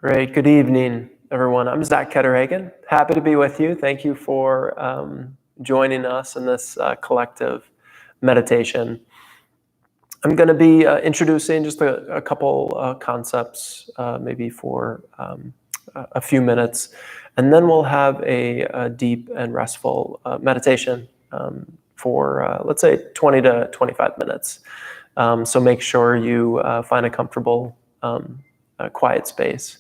Great. Good evening, everyone. I'm Zach Ketterhagen. Happy to be with you. Thank you for joining us in this collective meditation. I'm going to be introducing just a couple concepts, maybe for a few minutes, and then we'll have a deep and restful meditation for, let's say, 20 to 25 minutes. So make sure you find a comfortable, quiet space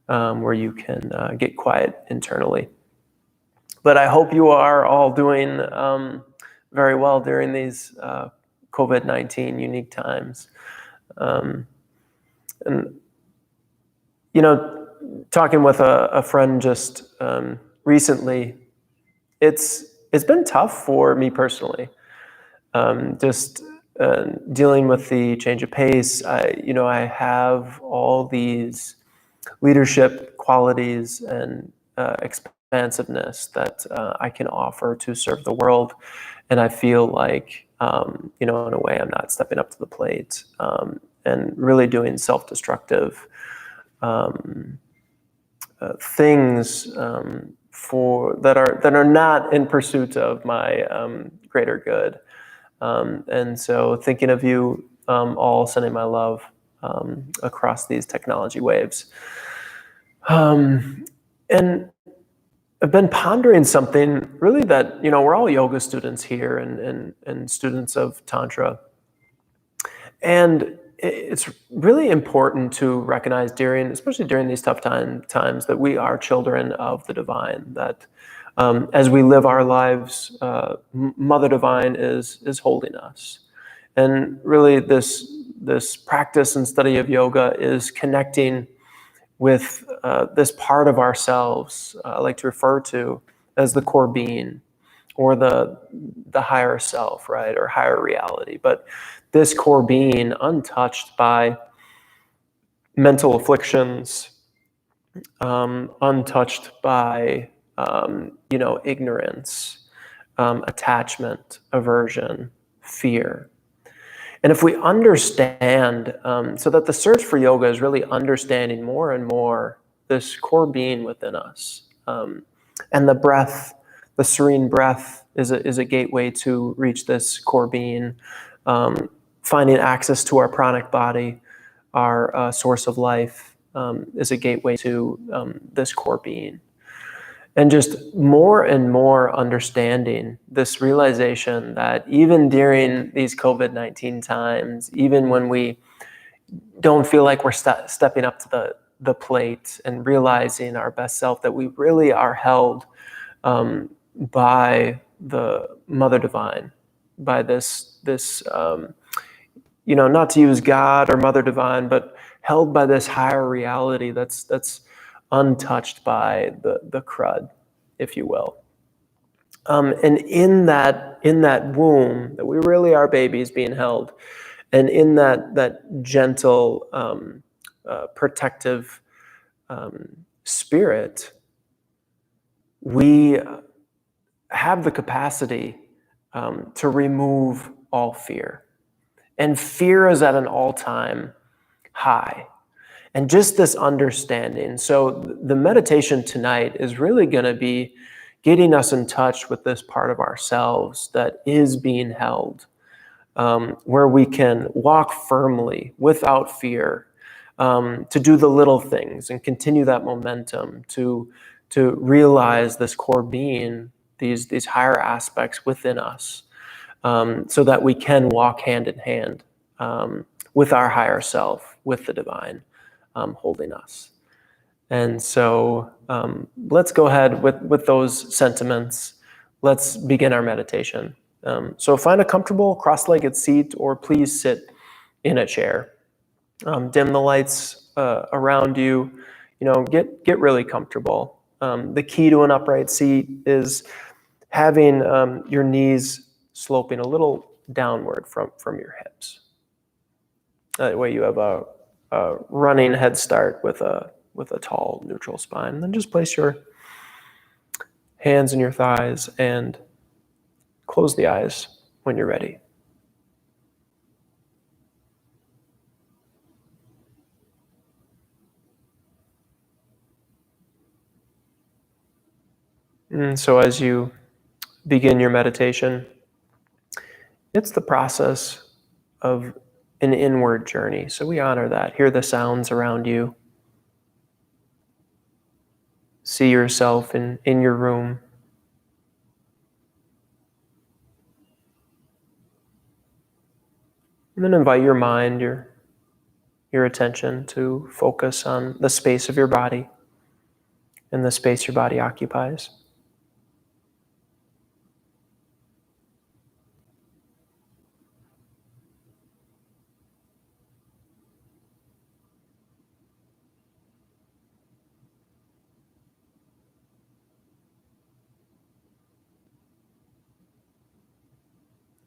where you can get quiet internally. But I hope you are all doing very well during these COVID-19 unique times. And, talking with a friend just recently, it's been tough for me personally. Just dealing with the change of pace. I have all these leadership qualities and expansiveness that I can offer to serve the world. And I feel like, in a way, I'm not stepping up to the plate and really doing self-destructive things that are not in pursuit of my greater good. And so thinking of you all, sending my love across these technology waves. And I've been pondering something really that, we're all yoga students here and students of Tantra. And it's really important to recognize especially during these tough times, that we are children of the divine, that as we live our lives, Mother Divine is holding us. And really this practice and study of yoga is connecting with this part of ourselves I like to refer to as the core being, or the higher self, right, or higher reality. But this core being, untouched by mental afflictions, untouched by ignorance, attachment, aversion, fear. And if we understand, so that the search for yoga is really understanding more and more this core being within us. And the breath, the serene breath is a gateway to reach this core being. Finding access to our pranic body, our source of life, is a gateway to this core being. And just more and more understanding this realization that even during these COVID-19 times, even when we don't feel like we're stepping up to the plate and realizing our best self, that we really are held by the Mother Divine, by this not to use God or Mother Divine, but held by this higher reality that's untouched by the crud, if you will. And in that womb, that we really are babies being held, and in that gentle, protective spirit, we have the capacity to remove all fear. And fear is at an all-time high. And just this understanding. So the meditation tonight is really going to be getting us in touch with this part of ourselves that is being held, where we can walk firmly without fear, to do the little things and continue that momentum, to realize this core being, these higher aspects within us, so that we can walk hand in hand with our higher self, with the divine holding us. And so let's go ahead with those sentiments. Let's begin our meditation. So find a comfortable cross-legged seat, or please sit in a chair. Dim the lights around you. Get really comfortable. The key to an upright seat is having your knees sloping a little downward from your hips. That way you have a running head start with a tall neutral spine. And then just place your hands in your thighs and close the eyes when you're ready. And so as you begin your meditation, it's the process of an inward journey. So we honor that. Hear the sounds around you. See yourself in your room. And then invite your mind, your attention to focus on the space of your body and the space your body occupies.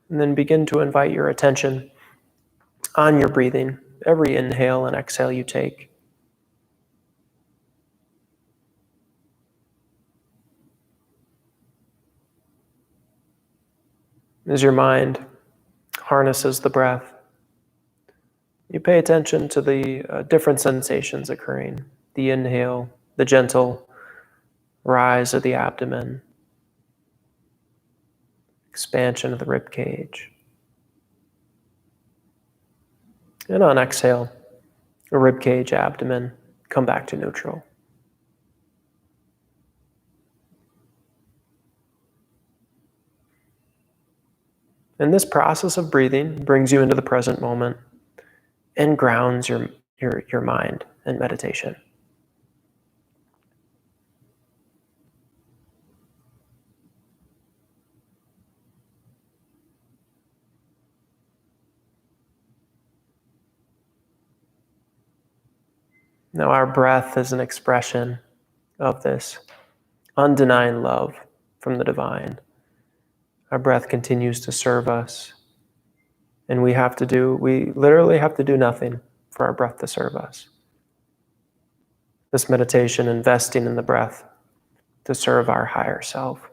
And then begin to invite your attention on your breathing, every inhale and exhale you take. As your mind harnesses the breath, you pay attention to the different sensations occurring. The inhale, the gentle rise of the abdomen, expansion of the rib cage. And on exhale, the rib cage, abdomen, come back to neutral. And this process of breathing brings you into the present moment and grounds your mind and meditation. Now, our breath is an expression of this undenying love from the divine. Our breath continues to serve us, and we literally have to do nothing for our breath to serve us. This meditation, investing in the breath to serve our higher self.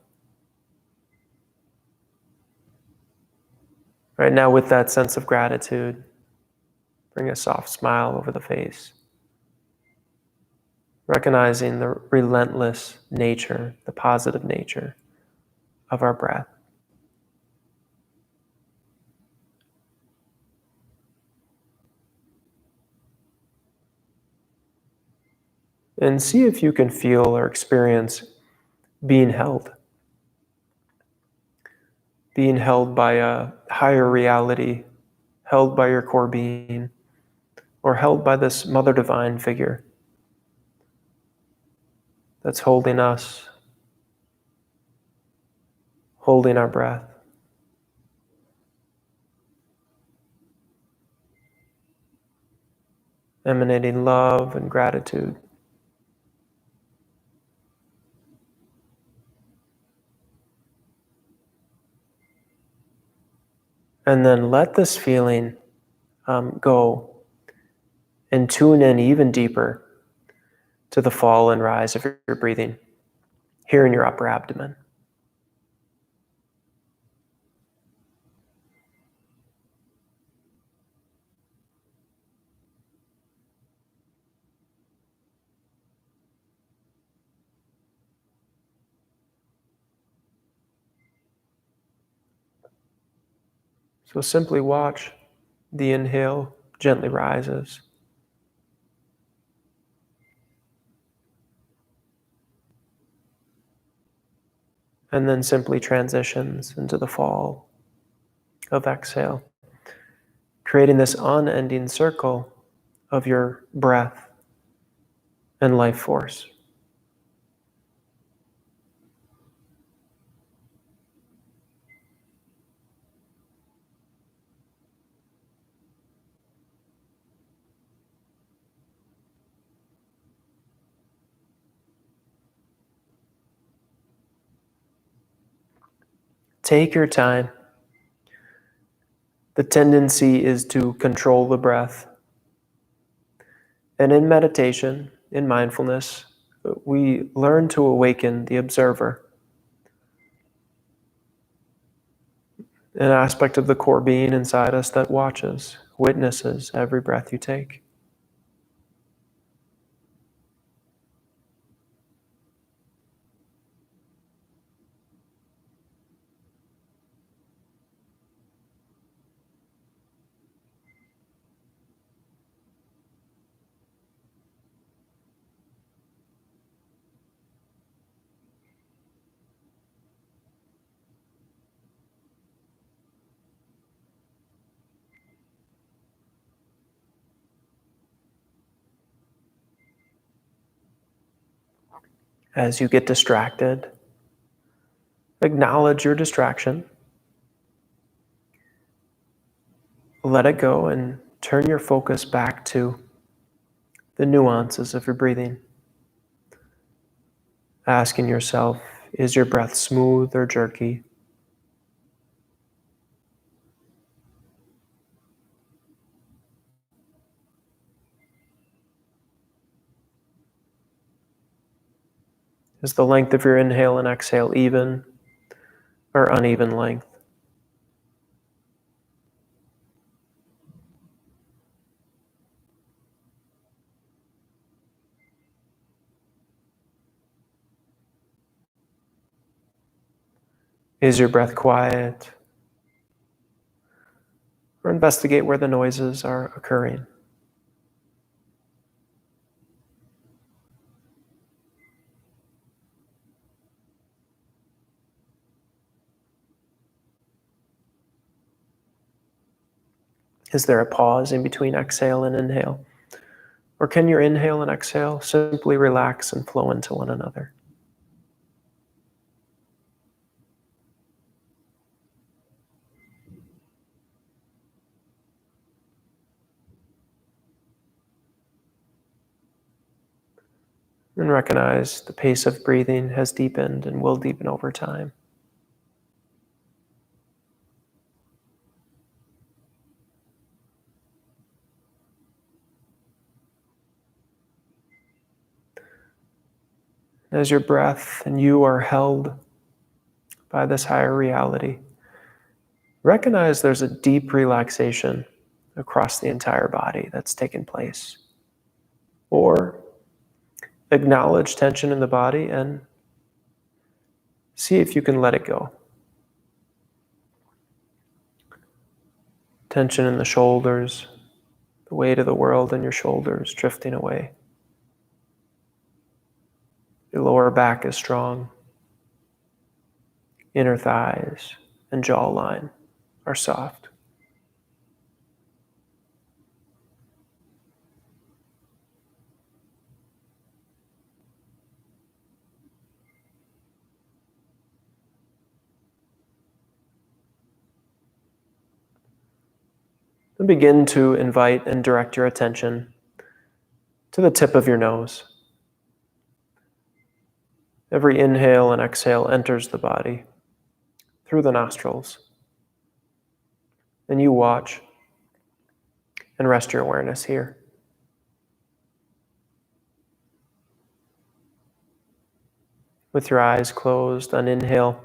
Right now, with that sense of gratitude, bring a soft smile over the face, recognizing the relentless nature, the positive nature of our breath. And see if you can feel or experience being held by a higher reality, held by your core being, or held by this Mother Divine figure that's holding us, holding our breath, emanating love and gratitude. And then let this feeling go and tune in even deeper to the fall and rise of your breathing here in your upper abdomen. So simply watch the inhale gently rises. And then simply transitions into the fall of exhale, creating this unending circle of your breath and life force. Take your time. The tendency is to control the breath. And in meditation, in mindfulness, we learn to awaken the observer, an aspect of the core being inside us that watches, witnesses every breath you take. As you get distracted, acknowledge your distraction. Let it go and turn your focus back to the nuances of your breathing. Asking yourself, is your breath smooth or jerky? Is the length of your inhale and exhale even or uneven length? Is your breath quiet? Or investigate where the noises are occurring. Is there a pause in between exhale and inhale? Or can your inhale and exhale simply relax and flow into one another? And recognize the pace of breathing has deepened and will deepen over time. As your breath and you are held by this higher reality, recognize there's a deep relaxation across the entire body that's taken place. Or acknowledge tension in the body and see if you can let it go. Tension in the shoulders, the weight of the world in your shoulders drifting away. Your lower back is strong. Inner thighs and jawline are soft. And begin to invite and direct your attention to the tip of your nose. Every inhale and exhale enters the body through the nostrils. And you watch and rest your awareness here. With your eyes closed on inhale,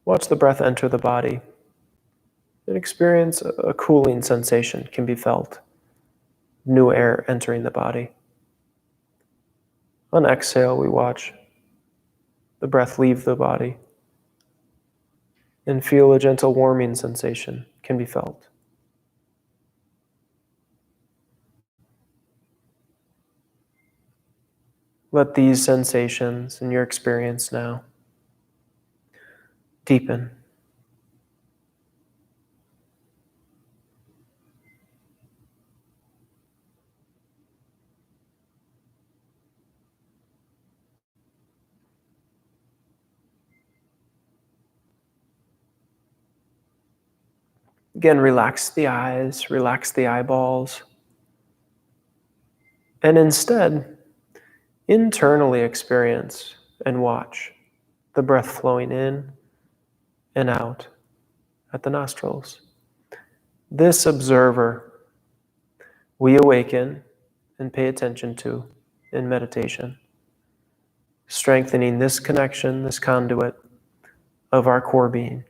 watch the breath enter the body and experience a cooling sensation can be felt. New air entering the body. On exhale, we watch the breath leave the body and feel a gentle warming sensation can be felt. Let these sensations in your experience now deepen. Again, relax the eyes, relax the eyeballs, and instead, internally experience and watch the breath flowing in and out at the nostrils. This observer we awaken and pay attention to in meditation, strengthening this connection, this conduit of our core being.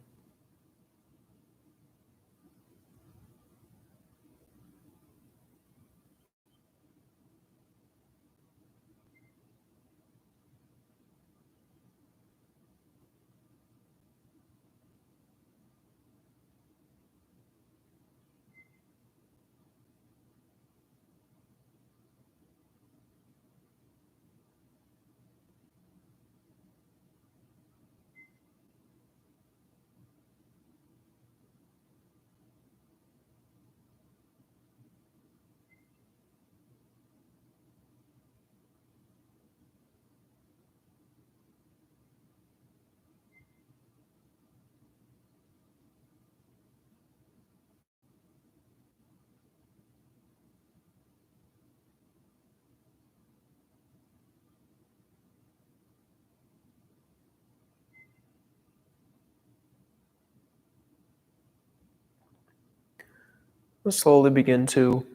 We'll slowly begin to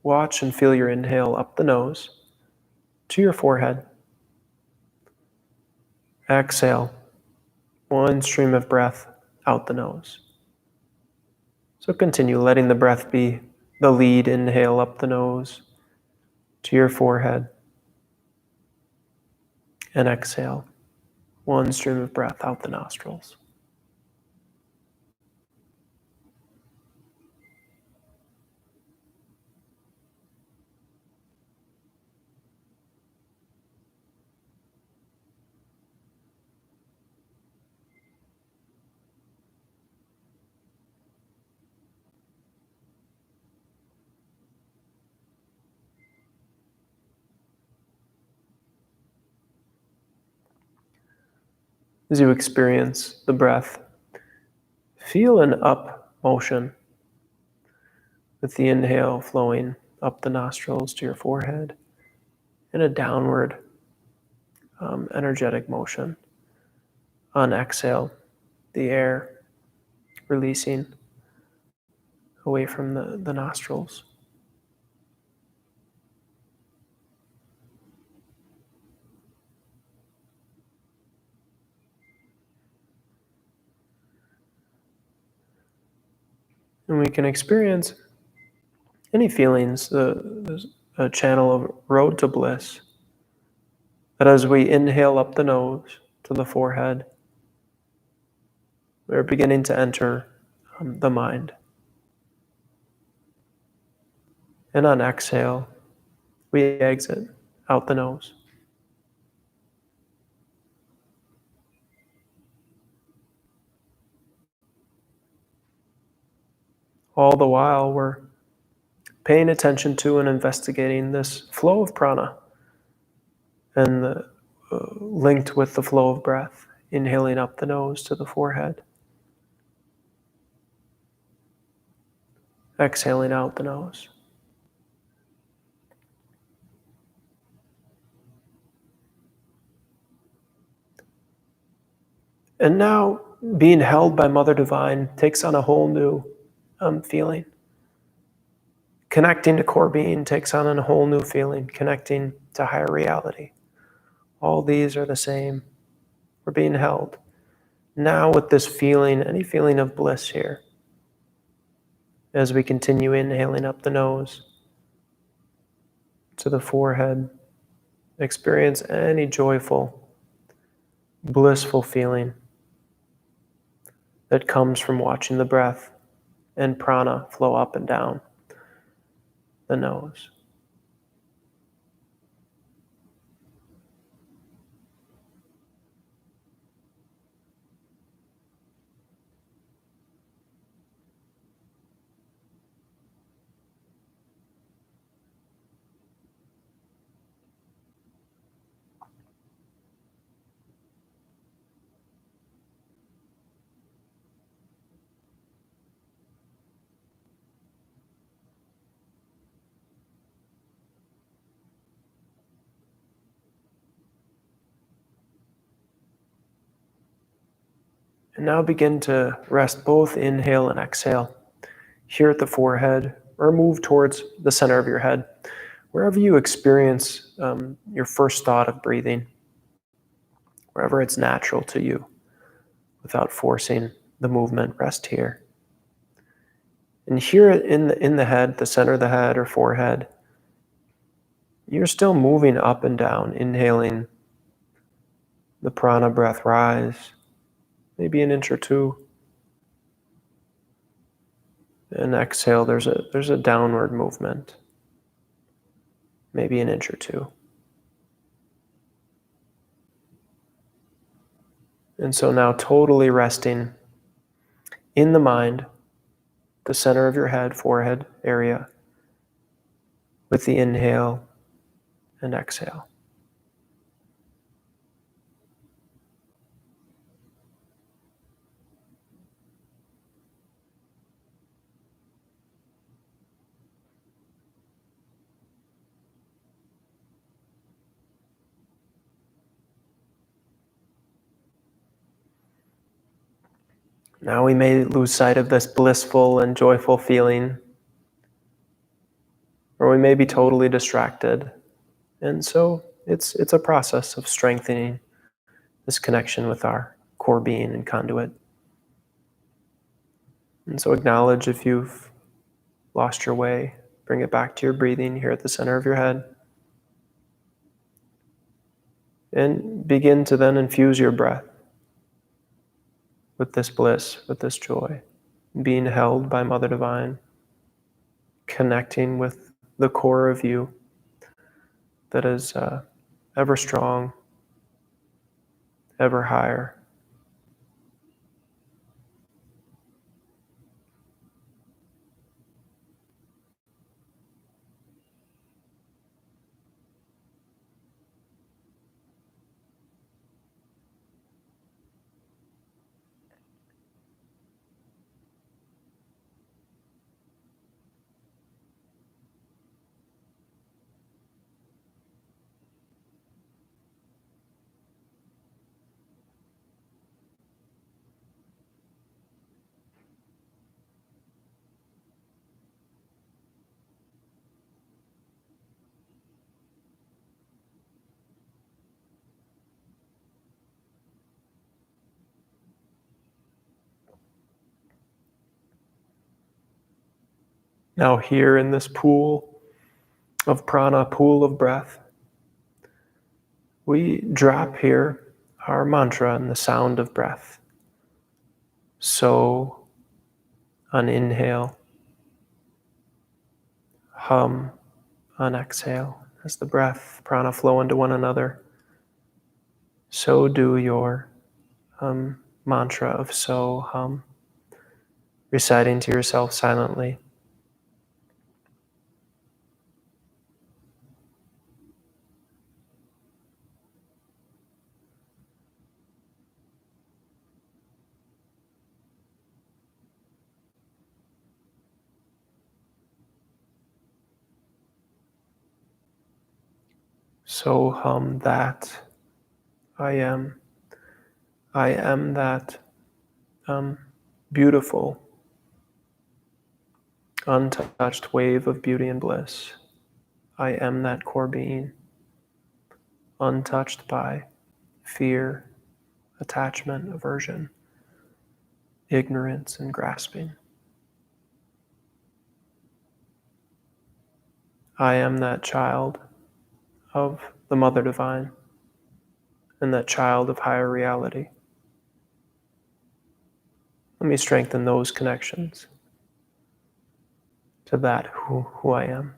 watch and feel your inhale up the nose to your forehead. Exhale, one stream of breath out the nose. So continue letting the breath be the lead. Inhale up the nose to your forehead. And exhale, one stream of breath out the nostrils. As you experience the breath, feel an up motion with the inhale flowing up the nostrils to your forehead and a downward energetic motion. On exhale, the air releasing away from the nostrils. And we can experience any feelings, a channel of road to bliss, that as we inhale up the nose to the forehead, we're beginning to enter the mind. And on exhale, we exit out the nose. All the while, we're paying attention to and investigating this flow of prana and linked with the flow of breath, inhaling up the nose to the forehead, exhaling out the nose. And now, being held by Mother Divine takes on a whole new feeling. Connecting to core being takes on a whole new feeling. Connecting to higher reality. All these are the same. We're being held. Now with this feeling, any feeling of bliss here, as we continue inhaling up the nose to the forehead, experience any joyful, blissful feeling that comes from watching the breath and prana flow up and down the nose. And now begin to rest both inhale and exhale here at the forehead, or move towards the center of your head, wherever you experience your first thought of breathing, wherever it's natural to you, without forcing the movement. Rest here. And here in the head, the center of the head or forehead, you're still moving up and down, inhaling the prana breath rise, maybe an inch or two. And exhale, there's a downward movement, maybe an inch or two. And so now totally resting in the mind, the center of your head, forehead area, with the inhale and exhale. Now we may lose sight of this blissful and joyful feeling or we may be totally distracted. And so it's a process of strengthening this connection with our core being and conduit. And so acknowledge if you've lost your way, bring it back to your breathing here at the center of your head. And begin to then infuse your breath with this bliss, with this joy, being held by Mother Divine, connecting with the core of you that is ever strong, ever higher. Now here in this pool of prana, pool of breath, we drop here our mantra and the sound of breath. So on inhale, hum on exhale. As the breath, prana flow into one another, so do your mantra of so, hum, reciting to yourself silently. So hum that I am. I am that beautiful, untouched wave of beauty and bliss. I am that core being, untouched by fear, attachment, aversion, ignorance, and grasping. I am that child of the Mother Divine and that child of higher reality. Let me strengthen those connections to that who I am.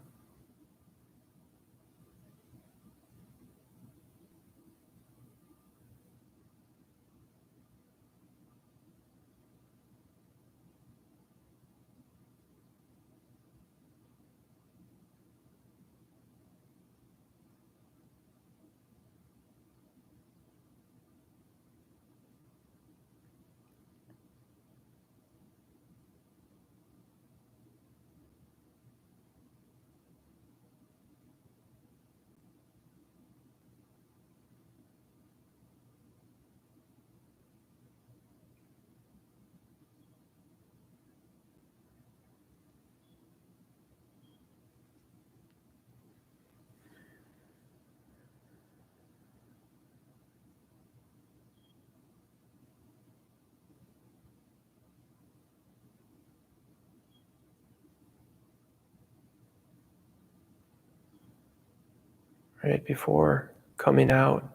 Right before coming out,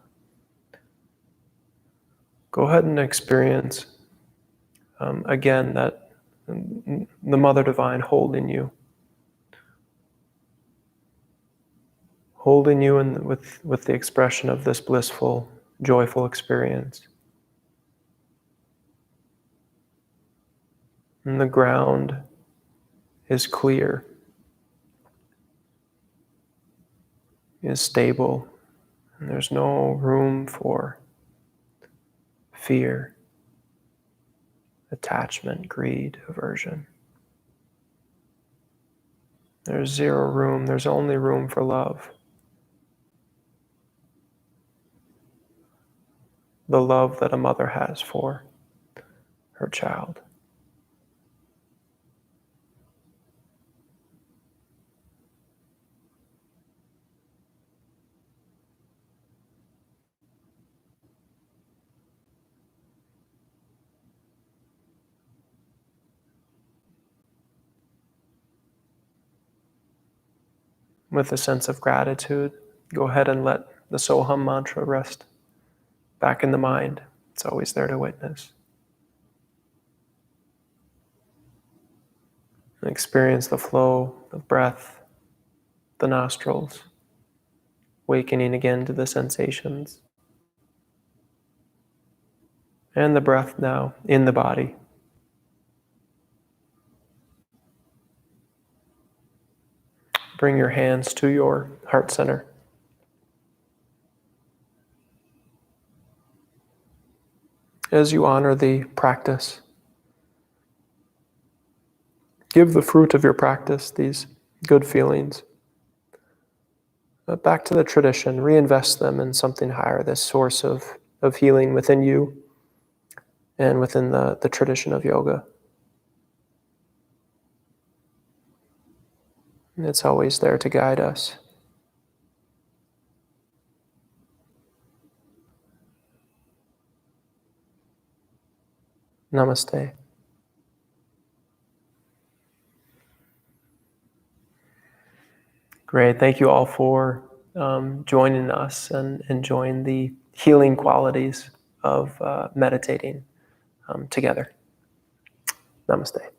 go ahead and experience again that the Mother Divine holding you in, with the expression of this blissful, joyful experience. And the ground is clear, is stable, and there's no room for fear, attachment, greed, aversion. There's zero room, there's only room for love. The love that a mother has for her child. with a sense of gratitude, go ahead and let the Soham mantra rest back in the mind. It's always there to witness. And experience the flow of breath, the nostrils, awakening again to the sensations. And the breath now in the body. Bring your hands to your heart center. As you honor the practice, give the fruit of your practice, these good feelings, back to the tradition. Reinvest them in something higher, this source of healing within you and within the tradition of yoga. And it's always there to guide us. Namaste. Great. Thank you all for joining us and enjoying the healing qualities of meditating together. Namaste.